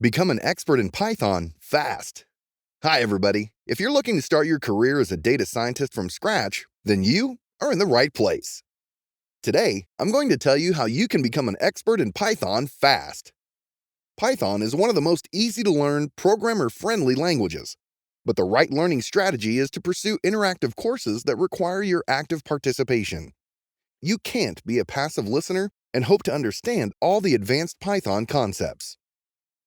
Become an expert in Python fast. Hi, everybody. If you're looking to start your career as a data scientist from scratch, then you are in the right place. Today, I'm going to tell you how you can become an expert in Python fast. Python is one of the most easy-to-learn, programmer-friendly languages. But the right learning strategy is to pursue interactive courses that require your active participation. You can't be a passive listener and hope to understand all the advanced Python concepts.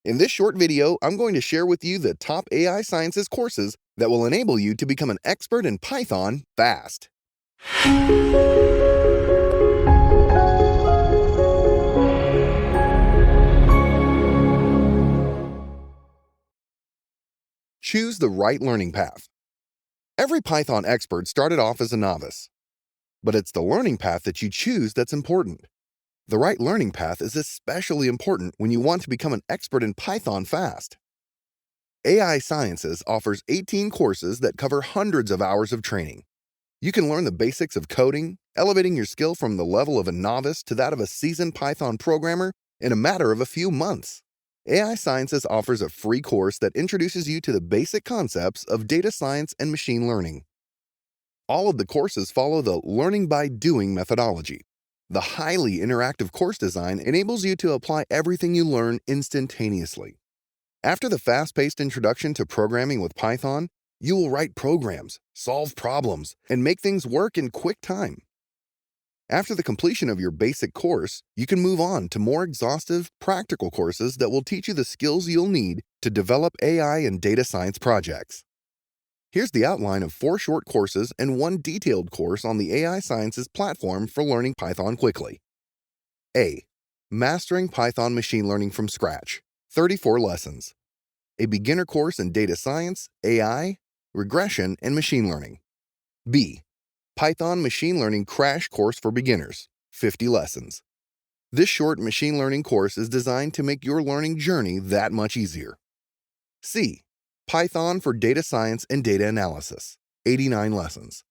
In this short video, I'm going to share with you the top AI sciences courses that will enable you to become an expert in Python fast. Choose the right learning path. Every Python expert started off as a novice, but it's the learning path that you choose that's important. The right learning path is especially important when you want to become an expert in Python fast. AI Sciences offers 18 courses that cover hundreds of hours of training. You can learn the basics of coding, elevating your skill from the level of a novice to that of a seasoned Python programmer in a matter of a few months. AI Sciences offers a free course that introduces you to the basic concepts of data science and machine learning. All of the courses follow the learning by doing methodology. The highly interactive course design enables you to apply everything you learn instantaneously. After the fast-paced introduction to programming with Python, you will write programs, solve problems, and make things work in quick time. After the completion of your basic course, you can move on to more exhaustive, practical courses that will teach you the skills you'll need to develop AI and data science projects. Here's the outline of 4 short courses and 1 detailed course on the AI Sciences platform for learning Python quickly. A. Mastering Python Machine Learning from Scratch, 34 lessons. A beginner course in data science, AI, regression, and machine learning. B. Python Machine Learning Crash Course for Beginners, 50 lessons. This short machine learning course is designed to make your learning journey that much easier. C. Python for Data Science and Data Analysis, 89 lessons.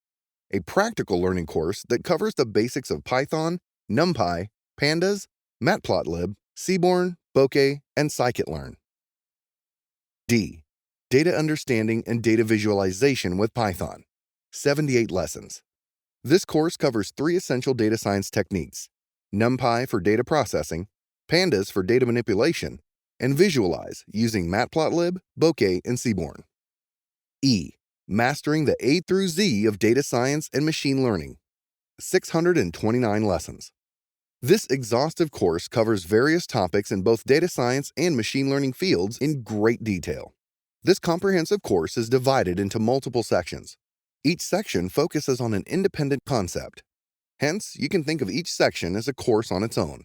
A practical learning course that covers the basics of Python, NumPy, Pandas, Matplotlib, Seaborn, Bokeh, and scikit-learn. D. Data Understanding and Data Visualization with Python, 78 lessons. This course covers 3 essential data science techniques: NumPy for data processing, Pandas for data manipulation, and Visualize using Matplotlib, Bokeh, and Seaborn. E. Mastering the A through Z of Data Science and Machine Learning, 629 lessons. This exhaustive course covers various topics in both data science and machine learning fields in great detail. This comprehensive course is divided into multiple sections. Each section focuses on an independent concept. Hence, you can think of each section as a course on its own.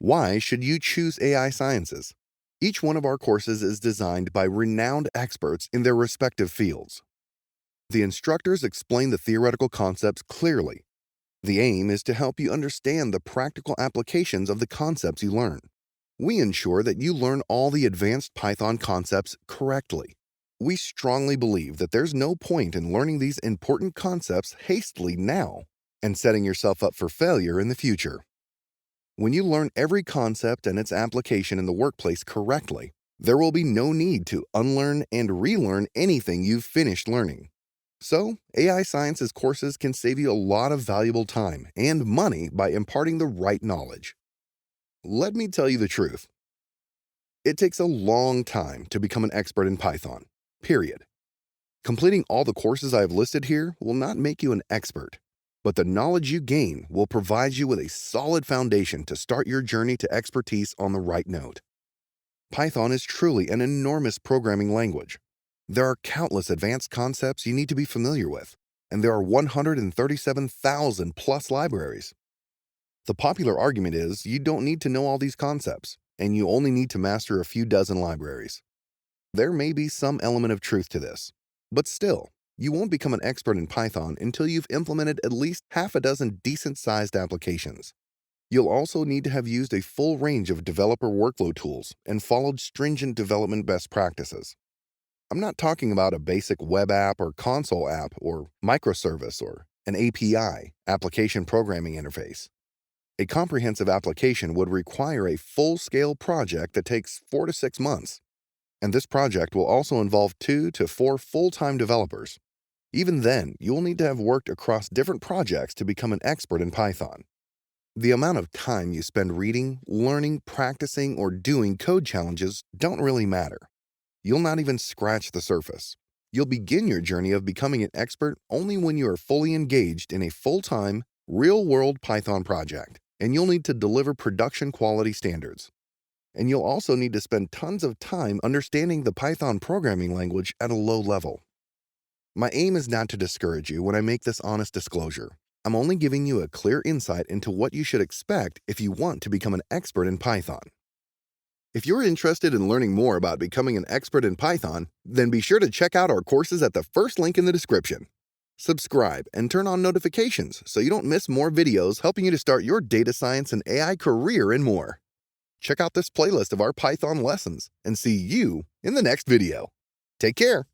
Why should you choose AI Sciences? Each one of our courses is designed by renowned experts in their respective fields. The instructors explain the theoretical concepts clearly. The aim is to help you understand the practical applications of the concepts you learn. We ensure that you learn all the advanced Python concepts correctly. We strongly believe that there's no point in learning these important concepts hastily now and setting yourself up for failure in the future. When you learn every concept and its application in the workplace correctly, there will be no need to unlearn and relearn anything you've finished learning. So, AI Sciences courses can save you a lot of valuable time and money by imparting the right knowledge. Let me tell you the truth. It takes a long time to become an expert in Python, period. Completing all the courses I have listed here will not make you an expert, but the knowledge you gain will provide you with a solid foundation to start your journey to expertise on the right note. Python is truly an enormous programming language. There are countless advanced concepts you need to be familiar with, and there are 137,000 plus libraries. The popular argument is you don't need to know all these concepts, and you only need to master a few dozen libraries. There may be some element of truth to this, but still, you won't become an expert in Python until you've implemented at least half a dozen decent-sized applications. You'll also need to have used a full range of developer workflow tools and followed stringent development best practices. I'm not talking about a basic web app or console app or microservice or an API, application programming interface. A comprehensive application would require a full-scale project that takes 4 to 6 months. And this project will also involve 2 to 4 full-time developers. Even then, you'll need to have worked across different projects to become an expert in Python. The amount of time you spend reading, learning, practicing, or doing code challenges don't really matter. You'll not even scratch the surface. You'll begin your journey of becoming an expert only when you are fully engaged in a full-time, real-world Python project, and you'll need to deliver production quality standards. And you'll also need to spend tons of time understanding the Python programming language at a low level. My aim is not to discourage you when I make this honest disclosure. I'm only giving you a clear insight into what you should expect if you want to become an expert in Python. If you're interested in learning more about becoming an expert in Python, then be sure to check out our courses at the first link in the description. Subscribe and turn on notifications so you don't miss more videos helping you to start your data science and AI career and more. Check out this playlist of our Python lessons and see you in the next video. Take care.